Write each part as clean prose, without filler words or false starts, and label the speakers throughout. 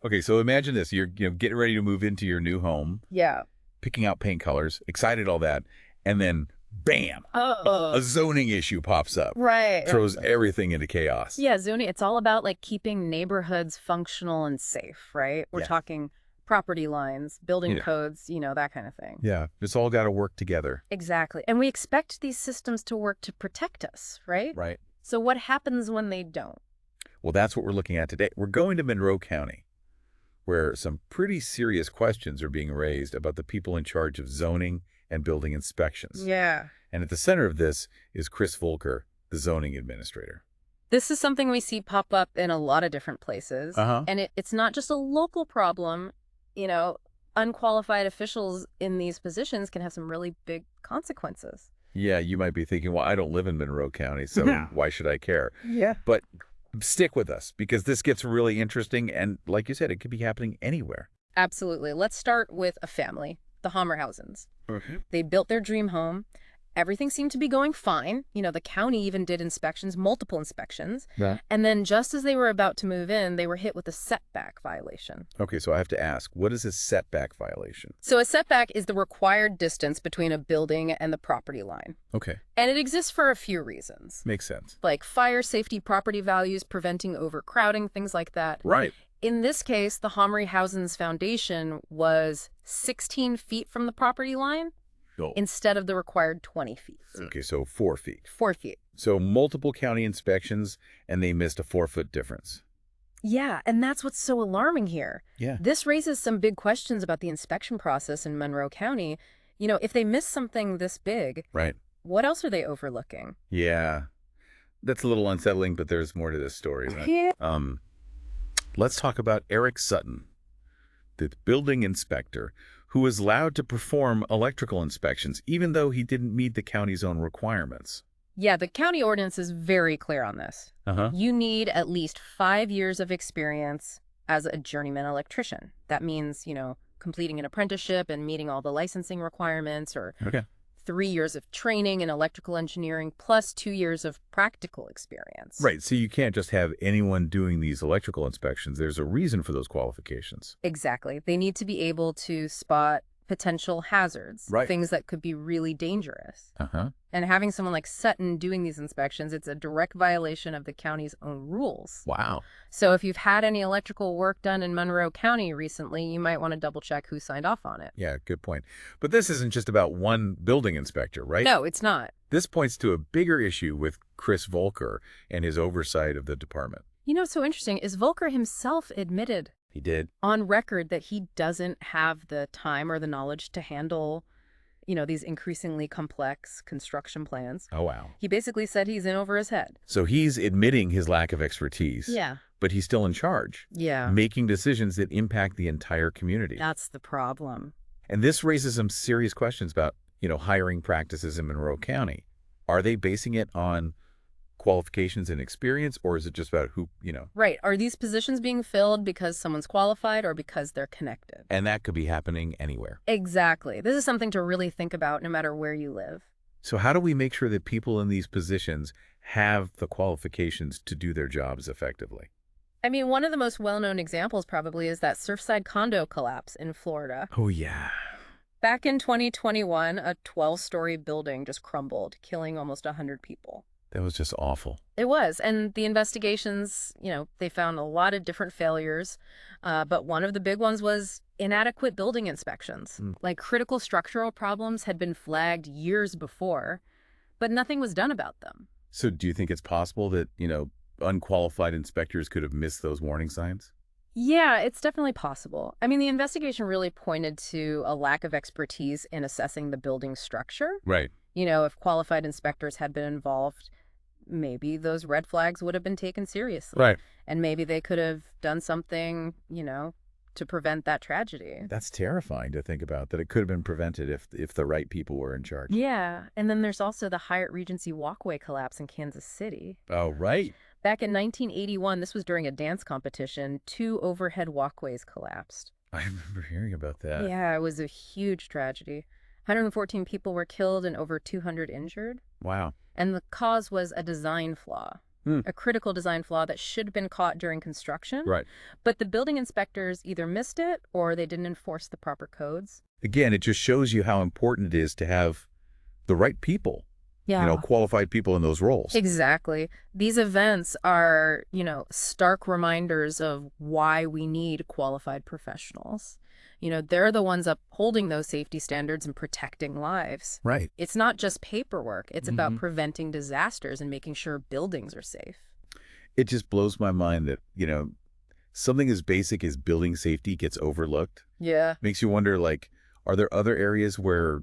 Speaker 1: Okay, so imagine this. You're getting ready to move into your new home,
Speaker 2: Yeah.
Speaker 1: picking out paint colors, excited, all that, and then bam, a
Speaker 2: Oh,
Speaker 1: zoning issue pops up,
Speaker 2: right.
Speaker 1: throws everything into chaos.
Speaker 2: Yeah, zoning, it's all about like keeping neighborhoods functional and safe, right? We're
Speaker 1: Yeah.
Speaker 2: talking property lines, building
Speaker 1: Yeah.
Speaker 2: codes, that kind of thing.
Speaker 1: Yeah. It's all got to work together.
Speaker 2: Exactly. And we expect these systems to work to protect us, right?
Speaker 1: Right.
Speaker 2: So what happens when they don't?
Speaker 1: Well, that's what we're looking at today. We're going to Monroe County, where some pretty serious questions are being raised about the people in charge of zoning and building inspections.
Speaker 2: Yeah.
Speaker 1: And at the center of this is Chris Volker, the zoning administrator.
Speaker 2: This is something we see pop up in a lot of different places.
Speaker 1: Uh-huh.
Speaker 2: And it's not just a local problem. Unqualified officials in these positions can have some really big consequences.
Speaker 1: Yeah, you might be thinking, well, I don't live in Monroe County, so why should I care?
Speaker 2: Yeah.
Speaker 1: But stick with us, because this gets really interesting, and like you said, it could be happening anywhere.
Speaker 2: Absolutely. Let's start with a family, the Hammerhausens.
Speaker 1: Mm-hmm.
Speaker 2: They built their dream home. Everything seemed to be going fine. The county even did inspections, multiple inspections.
Speaker 1: Yeah.
Speaker 2: And then just as they were about to move in, they were hit with a setback violation.
Speaker 1: Okay, so I have to ask, what is a setback violation?
Speaker 2: So a setback is the required distance between a building and the property line.
Speaker 1: Okay,
Speaker 2: And it exists for a few reasons,
Speaker 1: makes sense.
Speaker 2: like fire safety, property values, preventing overcrowding, things like that.
Speaker 1: Right.
Speaker 2: In this case, the Hammerhausen's foundation was 16 feet from the property line
Speaker 1: Oh.
Speaker 2: instead of the required 20 feet.
Speaker 1: Okay, so 4 feet.
Speaker 2: 4 feet.
Speaker 1: So multiple county inspections, and they missed a 4-foot difference.
Speaker 2: Yeah, and that's what's so alarming here.
Speaker 1: Yeah.
Speaker 2: This raises some big questions about the inspection process in Monroe County. If they miss something this big,
Speaker 1: Right.
Speaker 2: what else are they overlooking?
Speaker 1: Yeah. That's a little unsettling, but there's more to this story, right?
Speaker 2: Yeah.
Speaker 1: Let's talk about Eric Sutton, the building inspector, who was allowed to perform electrical inspections, even though he didn't meet the county's own requirements.
Speaker 2: Yeah, the county ordinance is very clear on this.
Speaker 1: Uh-huh.
Speaker 2: You need at least 5 years of experience as a journeyman electrician. That means, completing an apprenticeship and meeting all the licensing requirements, or
Speaker 1: Okay.
Speaker 2: 3 years of training in electrical engineering plus 2 years of practical experience.
Speaker 1: Right, so you can't just have anyone doing these electrical inspections. There's a reason for those qualifications.
Speaker 2: Exactly. They need to be able to spot potential hazards,
Speaker 1: Right.
Speaker 2: things that could be really dangerous.
Speaker 1: Uh-huh.
Speaker 2: And having someone like Sutton doing these inspections, it's a direct violation of the county's own rules.
Speaker 1: Wow.
Speaker 2: So if you've had any electrical work done in Monroe County recently, you might want to double check who signed off on it.
Speaker 1: Yeah, good point. But this isn't just about one building inspector, right?
Speaker 2: No, it's not.
Speaker 1: This points to a bigger issue with Chris Volker and his oversight of the department.
Speaker 2: What's so interesting is Volker himself admitted
Speaker 1: He did.
Speaker 2: on record that he doesn't have the time or the knowledge to handle, these increasingly complex construction plans.
Speaker 1: Oh, wow.
Speaker 2: He basically said he's in over his head.
Speaker 1: So he's admitting his lack of expertise.
Speaker 2: Yeah.
Speaker 1: But he's still in charge,
Speaker 2: Yeah.
Speaker 1: making decisions that impact the entire community.
Speaker 2: That's the problem.
Speaker 1: And this raises some serious questions about, hiring practices in Monroe County. Are they basing it on qualifications and experience, or is it just about who?
Speaker 2: Right. Are these positions being filled because someone's qualified or because they're connected?
Speaker 1: And that could be happening anywhere.
Speaker 2: Exactly. This is something to really think about no matter where you live.
Speaker 1: So how do we make sure that people in these positions have the qualifications to do their jobs effectively?
Speaker 2: I mean, one of the most well-known examples probably is that Surfside condo collapse in Florida.
Speaker 1: Oh, yeah.
Speaker 2: Back in 2021, a 12-story building just crumbled, killing almost 100 people.
Speaker 1: That was just awful.
Speaker 2: It was. And the investigations, they found a lot of different failures. But one of the big ones was inadequate building inspections. Like critical structural problems had been flagged years before, but nothing was done about them.
Speaker 1: So do you think it's possible that, unqualified inspectors could have missed those warning signs?
Speaker 2: Yeah, it's definitely possible. I mean, the investigation really pointed to a lack of expertise in assessing the building structure.
Speaker 1: Right.
Speaker 2: If qualified inspectors had been involved, maybe those red flags would have been taken seriously.
Speaker 1: Right.
Speaker 2: And maybe they could have done something, to prevent that tragedy.
Speaker 1: That's terrifying to think about, that it could have been prevented if the right people were in charge.
Speaker 2: Yeah. And then there's also the Hyatt Regency walkway collapse in Kansas City.
Speaker 1: Oh, right.
Speaker 2: Back in 1981, this was during a dance competition, 2 overhead walkways collapsed.
Speaker 1: I remember hearing about that.
Speaker 2: Yeah, it was a huge tragedy. 114 people were killed and over 200 injured.
Speaker 1: Wow.
Speaker 2: And the cause was a design flaw.
Speaker 1: Hmm.
Speaker 2: a critical design flaw that should have been caught during construction.
Speaker 1: Right.
Speaker 2: But the building inspectors either missed it or they didn't enforce the proper codes.
Speaker 1: Again, it just shows you how important it is to have the right people,
Speaker 2: Yeah.
Speaker 1: qualified people in those roles.
Speaker 2: Exactly. These events are, stark reminders of why we need qualified professionals. They're the ones upholding those safety standards and protecting lives.
Speaker 1: Right.
Speaker 2: It's not just paperwork. It's about preventing disasters and making sure buildings are safe.
Speaker 1: It just blows my mind that, something as basic as building safety gets overlooked.
Speaker 2: Yeah.
Speaker 1: Makes you wonder, like, are there other areas where,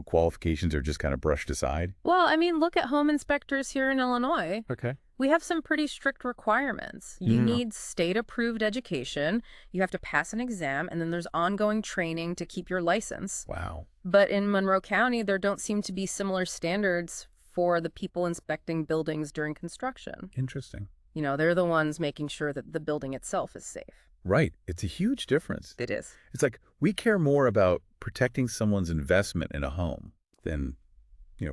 Speaker 1: qualifications are just kind of brushed aside?
Speaker 2: Well, I mean, look at home inspectors here in Illinois.
Speaker 1: Okay.
Speaker 2: We have some pretty strict requirements. You need state-approved education, you have to pass an exam, and then there's ongoing training to keep your license.
Speaker 1: Wow.
Speaker 2: But in Monroe County, there don't seem to be similar standards for the people inspecting buildings during construction.
Speaker 1: Interesting.
Speaker 2: They're the ones making sure that the building itself is safe.
Speaker 1: Right. It's a huge difference.
Speaker 2: It is.
Speaker 1: It's like we care more about protecting someone's investment in a home than,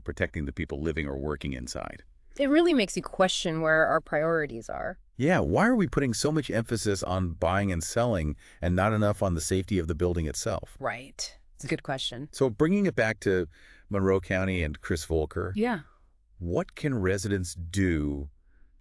Speaker 1: protecting the people living or working inside.
Speaker 2: It really makes you question where our priorities are.
Speaker 1: Yeah, why are we putting so much emphasis on buying and selling and not enough on the safety of the building itself?
Speaker 2: Right. It's a good question.
Speaker 1: So bringing it back to Monroe County and Chris Volker,
Speaker 2: Yeah.
Speaker 1: what can residents do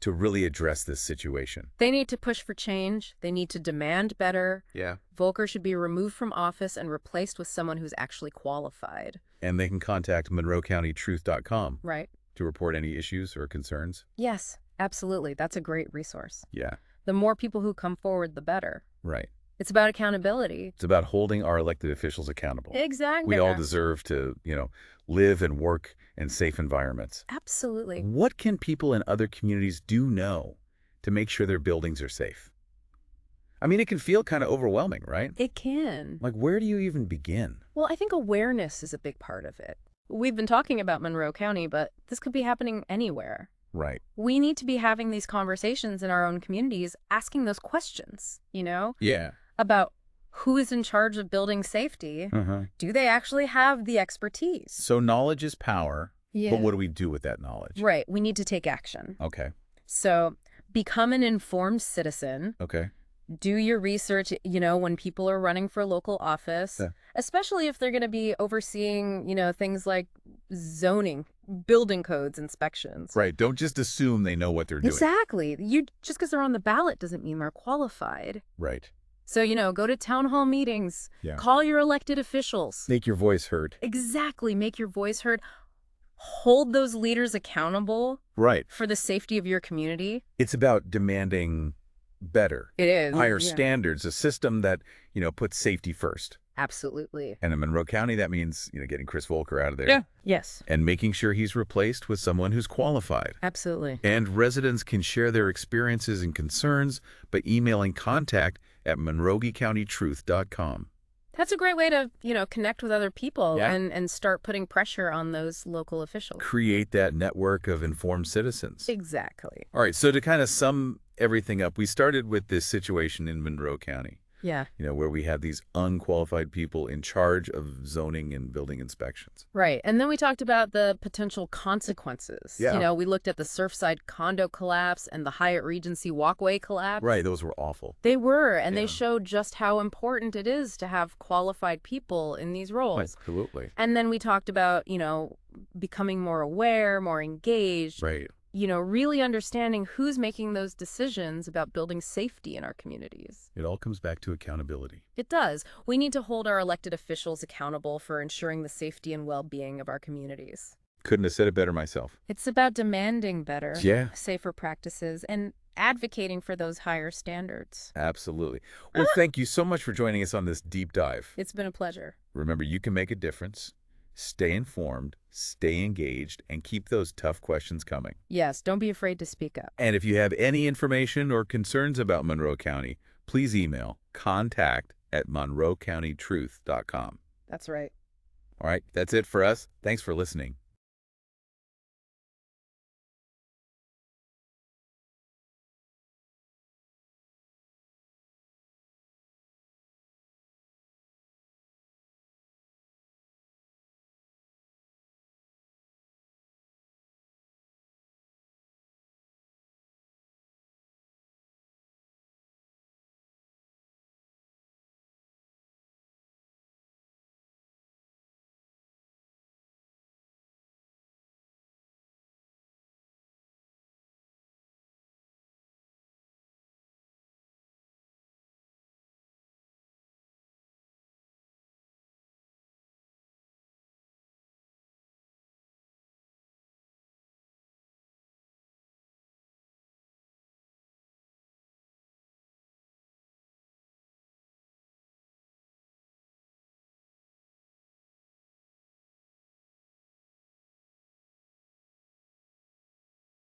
Speaker 1: to really address this situation?
Speaker 2: They need to push for change. They need to demand better.
Speaker 1: Yeah.
Speaker 2: Volker should be removed from office and replaced with someone who's actually qualified.
Speaker 1: And they can contact MonroeCountyTruth.com
Speaker 2: Right.
Speaker 1: to report any issues or concerns.
Speaker 2: Yes, absolutely. That's a great resource.
Speaker 1: Yeah.
Speaker 2: The more people who come forward, the better.
Speaker 1: Right.
Speaker 2: It's about accountability.
Speaker 1: It's about holding our elected officials accountable.
Speaker 2: Exactly.
Speaker 1: We all deserve to, live and work in safe environments.
Speaker 2: Absolutely.
Speaker 1: What can people in other communities do now to make sure their buildings are safe? I mean, it can feel kind of overwhelming, right?
Speaker 2: It can.
Speaker 1: Like, where do you even begin?
Speaker 2: Well, I think awareness is a big part of it. We've been talking about Monroe County, but this could be happening anywhere.
Speaker 1: Right.
Speaker 2: We need to be having these conversations in our own communities, asking those questions,
Speaker 1: Yeah.
Speaker 2: about who is in charge of building safety. Do they actually have the expertise?
Speaker 1: So knowledge is power,
Speaker 2: Yeah.
Speaker 1: but what do we do with that knowledge?
Speaker 2: Right. We need to take action.
Speaker 1: Okay.
Speaker 2: So become an informed citizen.
Speaker 1: Okay.
Speaker 2: Do your research, when people are running for local office,
Speaker 1: Yeah.
Speaker 2: especially if they're going to be overseeing, things like zoning, building codes, inspections.
Speaker 1: Right. Don't just assume they know what they're doing.
Speaker 2: Exactly. Just because they're on the ballot doesn't mean they're qualified.
Speaker 1: Right.
Speaker 2: So, go to town hall meetings,
Speaker 1: Yeah.
Speaker 2: call your elected officials.
Speaker 1: Make your voice heard.
Speaker 2: Exactly. Make your voice heard. Hold those leaders accountable
Speaker 1: Right.
Speaker 2: for the safety of your community.
Speaker 1: It's about demanding better,
Speaker 2: It is.
Speaker 1: higher standards, a system that, puts safety first.
Speaker 2: Absolutely.
Speaker 1: And in Monroe County, that means, getting Chris Volker out of there.
Speaker 2: Yes.
Speaker 1: And making sure he's replaced with someone who's qualified.
Speaker 2: Absolutely.
Speaker 1: And residents can share their experiences and concerns by emailing contact@monroecountytruth.com.
Speaker 2: That's a great way to, connect with other people
Speaker 1: Yeah.
Speaker 2: and start putting pressure on those local officials.
Speaker 1: Create that network of informed citizens.
Speaker 2: Exactly.
Speaker 1: All right, so to kind of sum everything up, we started with this situation in Monroe County,
Speaker 2: Yeah.
Speaker 1: where we had these unqualified people in charge of zoning and building inspections.
Speaker 2: Right. And then we talked about the potential consequences.
Speaker 1: Yeah.
Speaker 2: We looked at the Surfside condo collapse and the Hyatt Regency walkway collapse.
Speaker 1: Right, those were awful.
Speaker 2: They were, and
Speaker 1: Yeah.
Speaker 2: they showed just how important it is to have qualified people in these roles.
Speaker 1: Absolutely.
Speaker 2: And then we talked about, becoming more aware, more engaged,
Speaker 1: Right.
Speaker 2: really understanding who's making those decisions about building safety in our communities.
Speaker 1: It all comes back to accountability.
Speaker 2: It does. We need to hold our elected officials accountable for ensuring the safety and well-being of our communities.
Speaker 1: Couldn't have said it better myself.
Speaker 2: It's about demanding better,
Speaker 1: Yeah.
Speaker 2: safer practices and advocating for those higher standards.
Speaker 1: Absolutely. Well, thank you so much for joining us on this deep dive.
Speaker 2: It's been a pleasure.
Speaker 1: Remember, you can make a difference. Stay informed, stay engaged, and keep those tough questions coming.
Speaker 2: Yes, don't be afraid to speak up.
Speaker 1: And if you have any information or concerns about Monroe County, please email contact@monroecountytruth.com.
Speaker 2: That's right.
Speaker 1: All right, that's it for us. Thanks for listening.